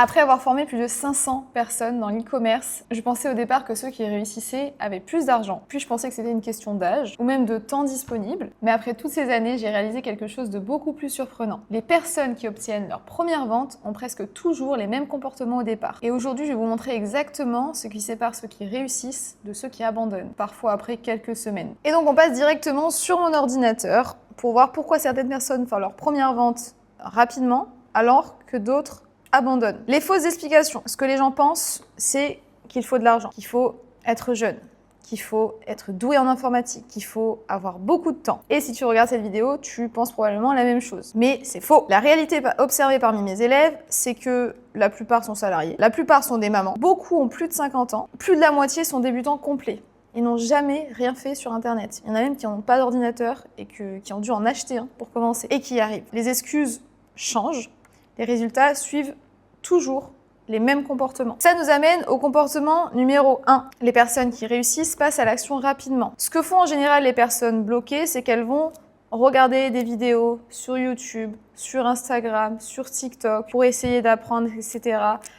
Après avoir formé plus de 500 personnes dans l'e-commerce, je pensais au départ que ceux qui réussissaient avaient plus d'argent. Puis je pensais que c'était une question d'âge ou même de temps disponible. Mais après toutes ces années, j'ai réalisé quelque chose de beaucoup plus surprenant. Les personnes qui obtiennent leur première vente ont presque toujours les mêmes comportements au départ. Et aujourd'hui, je vais vous montrer exactement ce qui sépare ceux qui réussissent de ceux qui abandonnent, parfois après quelques semaines. Et donc on passe directement sur mon ordinateur pour voir pourquoi certaines personnes font leur première vente rapidement alors que d'autres abandonnent. Les fausses explications. Ce que les gens pensent, c'est qu'il faut de l'argent, qu'il faut être jeune, qu'il faut être doué en informatique, qu'il faut avoir beaucoup de temps. Et si tu regardes cette vidéo, tu penses probablement la même chose. Mais c'est faux. La réalité observée parmi mes élèves, c'est que la plupart sont salariés, la plupart sont des mamans, beaucoup ont plus de 50 ans, plus de la moitié sont débutants complets. Ils n'ont jamais rien fait sur Internet. Il y en a même qui n'ont pas d'ordinateur et qui ont dû en acheter un pour commencer et qui y arrivent. Les excuses changent, les résultats suivent toujours les mêmes comportements. Ça nous amène au comportement numéro 1. Les personnes qui réussissent passent à l'action rapidement. Ce que font en général les personnes bloquées, c'est qu'elles vont regarder des vidéos sur YouTube, sur Instagram, sur TikTok pour essayer d'apprendre, etc.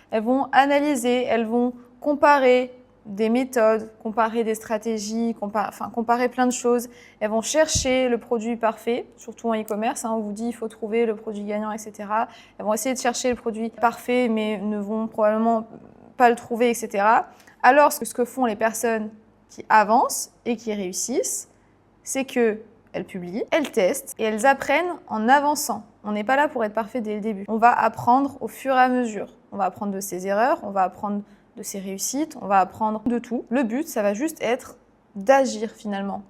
Elles vont analyser, elles vont comparer des méthodes, comparer des stratégies, comparer plein de choses. Elles vont chercher le produit parfait, surtout en e-commerce, on vous dit il faut trouver le produit gagnant, etc. Elles vont essayer de chercher le produit parfait, mais ne vont probablement pas le trouver, etc. Alors, ce que font les personnes qui avancent et qui réussissent, c'est qu'elles publient, elles testent et elles apprennent en avançant. On n'est pas là pour être parfait dès le début. On va apprendre au fur et à mesure. On va apprendre de ses erreurs, on va apprendre de ses réussites, on va apprendre de tout. Le but, ça va juste être d'agir finalement,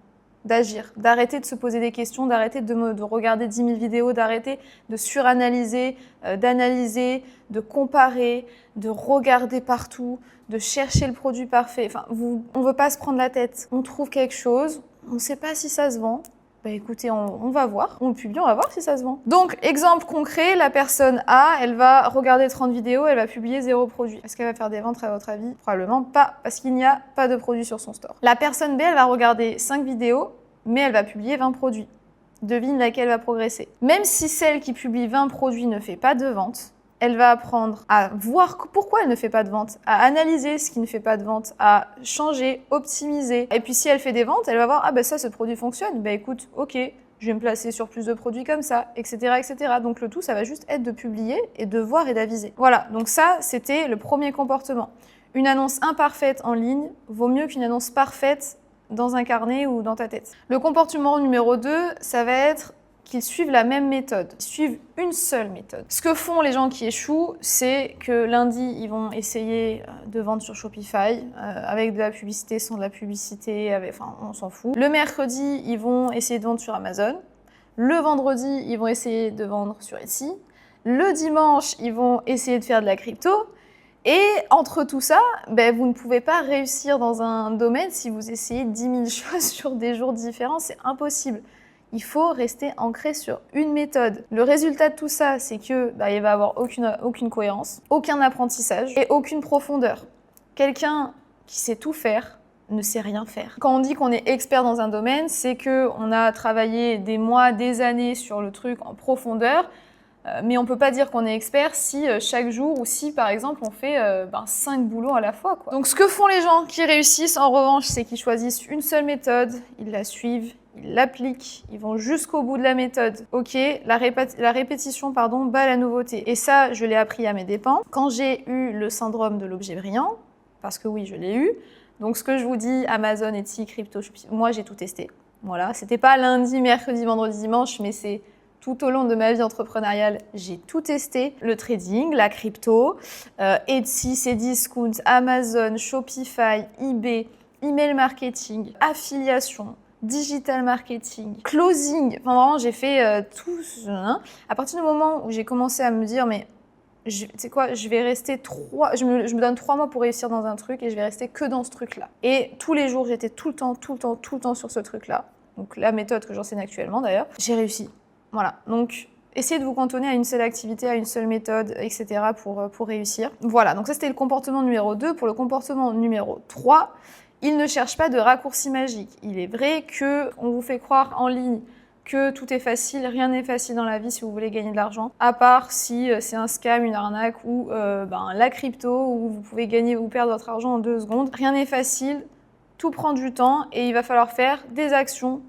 d'arrêter de se poser des questions, d'arrêter de regarder 10 000 vidéos, d'arrêter de suranalyser, d'analyser, de comparer, de regarder partout, de chercher le produit parfait. On ne veut pas se prendre la tête. On trouve quelque chose, on ne sait pas si ça se vend. Bah écoutez, on va voir, on le publie, on va voir si ça se vend. Donc, exemple concret, la personne A, elle va regarder 30 vidéos, elle va publier 0 produit. Est-ce qu'elle va faire des ventes à votre avis? Probablement pas, parce qu'il n'y a pas de produit sur son store. La personne B, elle va regarder 5 vidéos, mais elle va publier 20 produits. Devine laquelle va progresser. Même si celle qui publie 20 produits ne fait pas de vente, elle va apprendre à voir pourquoi elle ne fait pas de vente, à analyser ce qui ne fait pas de vente, à changer, optimiser. Et puis si elle fait des ventes, elle va voir, ah ben ça, ce produit fonctionne, ben écoute, ok, je vais me placer sur plus de produits comme ça, etc., etc. Donc le tout, ça va juste être de publier et de voir et d'aviser. Voilà, donc ça, c'était le premier comportement. Une annonce imparfaite en ligne vaut mieux qu'une annonce parfaite dans un carnet ou dans ta tête. Le comportement numéro 2, ça va être qu'ils suivent la même méthode, ils suivent une seule méthode. Ce que font les gens qui échouent, c'est que lundi, ils vont essayer de vendre sur Shopify, avec de la publicité, sans de la publicité, on s'en fout. Le mercredi, ils vont essayer de vendre sur Amazon. Le vendredi, ils vont essayer de vendre sur Etsy. Le dimanche, ils vont essayer de faire de la crypto. Et entre tout ça, vous ne pouvez pas réussir dans un domaine si vous essayez 10 000 choses sur des jours différents, c'est impossible. Il faut rester ancré sur une méthode. Le résultat de tout ça, c'est que il va y avoir aucune cohérence, aucun apprentissage et aucune profondeur. Quelqu'un qui sait tout faire ne sait rien faire. Quand on dit qu'on est expert dans un domaine, c'est qu'on a travaillé des mois, des années sur le truc en profondeur, mais on peut pas dire qu'on est expert si chaque jour ou si par exemple on fait 5 boulots à la fois, quoi. Donc ce que font les gens qui réussissent en revanche, c'est qu'ils choisissent une seule méthode, ils la suivent, ils l'appliquent, ils vont jusqu'au bout de la méthode. Ok, la répétition bat la nouveauté. Et ça, je l'ai appris à mes dépens. Quand j'ai eu le syndrome de l'objet brillant, parce que oui, je l'ai eu, donc ce que je vous dis, Amazon, Etsy, crypto, moi j'ai tout testé. Voilà, c'était pas lundi, mercredi, vendredi, dimanche, mais c'est tout au long de ma vie entrepreneuriale, j'ai tout testé. Le trading, la crypto, Etsy, Cdiscount, Amazon, Shopify, eBay, email marketing, affiliation, digital marketing, closing. Vraiment, j'ai fait tout. À partir du moment où j'ai commencé à me dire, mais tu sais quoi, je vais rester je me donne 3 mois pour réussir dans un truc et je vais rester que dans ce truc-là. Et tous les jours, j'étais tout le temps sur ce truc-là. Donc la méthode que j'enseigne actuellement d'ailleurs, j'ai réussi. Voilà, donc essayez de vous cantonner à une seule activité, à une seule méthode, etc. pour réussir. Voilà, donc ça c'était le comportement numéro 2. Pour le comportement numéro 3, il ne cherche pas de raccourci magique. Il est vrai qu'on vous fait croire en ligne que tout est facile, rien n'est facile dans la vie si vous voulez gagner de l'argent, à part si c'est un scam, une arnaque ou la crypto où vous pouvez gagner ou perdre votre argent en 2 secondes. Rien n'est facile, tout prend du temps et il va falloir faire des actions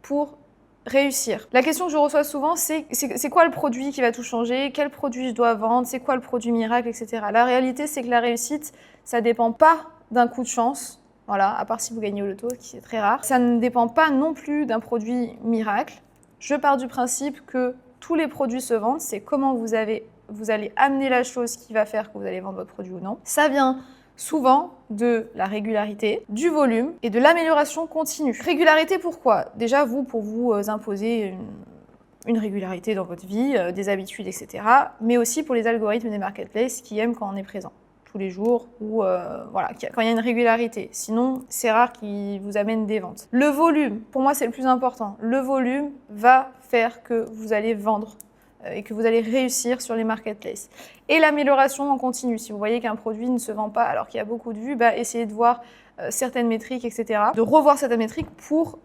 pour réussir. La question que je reçois souvent, c'est quoi le produit qui va tout changer? Quel produit je dois vendre? C'est quoi le produit miracle, etc. La réalité, c'est que la réussite, ça dépend pas d'un coup de chance. Voilà, à part si vous gagnez au loto, qui est très rare. Ça ne dépend pas non plus d'un produit miracle. Je pars du principe que tous les produits se vendent, c'est comment vous allez amener la chose qui va faire que vous allez vendre votre produit ou non. Ça vient souvent de la régularité, du volume et de l'amélioration continue. Régularité, pourquoi? Déjà, pour vous imposer une régularité dans votre vie, des habitudes, etc. Mais aussi pour les algorithmes des marketplaces qui aiment quand on est présent tous les jours ou quand il y a une régularité. Sinon, c'est rare qu'ils vous amènent des ventes. Le volume, pour moi, c'est le plus important. Le volume va faire que vous allez vendre et que vous allez réussir sur les marketplaces. Et l'amélioration en continu. Si vous voyez qu'un produit ne se vend pas alors qu'il y a beaucoup de vues, essayez de voir certaines métriques, etc. De revoir certaines métriques pour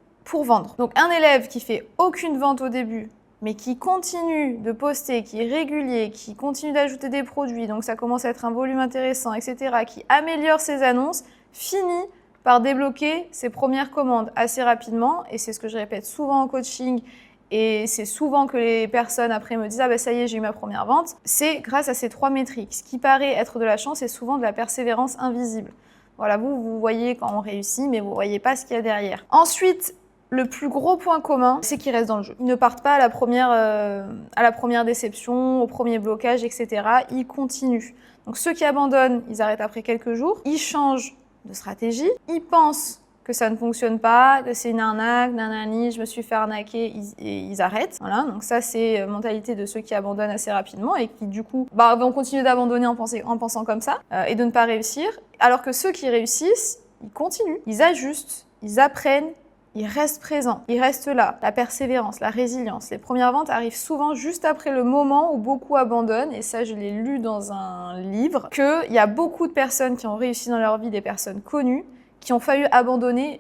vendre. Donc un élève qui fait aucune vente au début, mais qui continue de poster, qui est régulier, qui continue d'ajouter des produits, donc ça commence à être un volume intéressant, etc., qui améliore ses annonces, finit par débloquer ses premières commandes assez rapidement. Et c'est ce que je répète souvent en coaching, et c'est souvent que les personnes après me disent « Ah ben ça y est, j'ai eu ma première vente ». C'est grâce à ces 3 métriques. Ce qui paraît être de la chance est souvent de la persévérance invisible. Voilà, vous voyez quand on réussit, mais vous ne voyez pas ce qu'il y a derrière. Ensuite, le plus gros point commun, c'est qu'ils restent dans le jeu. Ils ne partent pas à la première déception, au premier blocage, etc. Ils continuent. Donc ceux qui abandonnent, ils arrêtent après quelques jours. Ils changent de stratégie. Ils pensent que ça ne fonctionne pas, que c'est une arnaque, nanani, je me suis fait arnaquer, ils arrêtent. Voilà, donc ça c'est la mentalité de ceux qui abandonnent assez rapidement et qui du coup vont continuer d'abandonner en pensant comme ça et de ne pas réussir. Alors que ceux qui réussissent, ils continuent, ils ajustent, ils apprennent, ils restent présents, ils restent là. La persévérance, la résilience. Les premières ventes arrivent souvent juste après le moment où beaucoup abandonnent, et ça je l'ai lu dans un livre, qu'il y a beaucoup de personnes qui ont réussi dans leur vie, des personnes connues, qui ont failli abandonner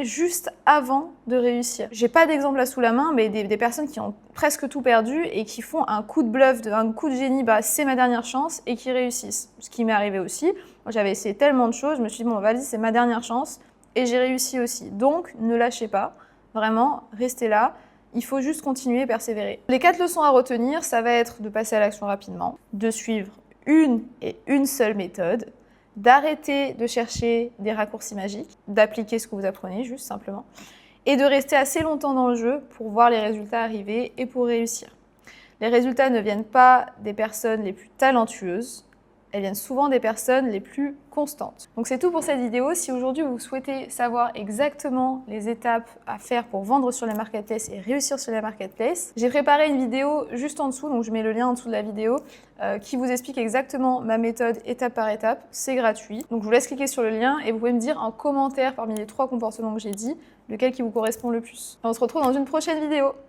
juste avant de réussir. J'ai pas d'exemple là sous la main, mais des personnes qui ont presque tout perdu et qui font un coup de bluff, un coup de génie, c'est ma dernière chance, et qui réussissent. Ce qui m'est arrivé aussi. Moi, j'avais essayé tellement de choses, je me suis dit, bon, vas-y, c'est ma dernière chance, et j'ai réussi aussi. Donc, ne lâchez pas, vraiment, restez là. Il faut juste continuer et persévérer. Les 4 leçons à retenir, ça va être de passer à l'action rapidement, de suivre une seule méthode, d'arrêter de chercher des raccourcis magiques, d'appliquer ce que vous apprenez, juste simplement, et de rester assez longtemps dans le jeu pour voir les résultats arriver et pour réussir. Les résultats ne viennent pas des personnes les plus talentueuses, elles viennent souvent des personnes les plus constantes. Donc c'est tout pour cette vidéo. Si aujourd'hui vous souhaitez savoir exactement les étapes à faire pour vendre sur les marketplaces et réussir sur les marketplaces, j'ai préparé une vidéo juste en dessous, donc je mets le lien en dessous de la vidéo, qui vous explique exactement ma méthode étape par étape. C'est gratuit. Donc je vous laisse cliquer sur le lien et vous pouvez me dire en commentaire parmi les 3 comportements que j'ai dit, lequel qui vous correspond le plus. Et on se retrouve dans une prochaine vidéo.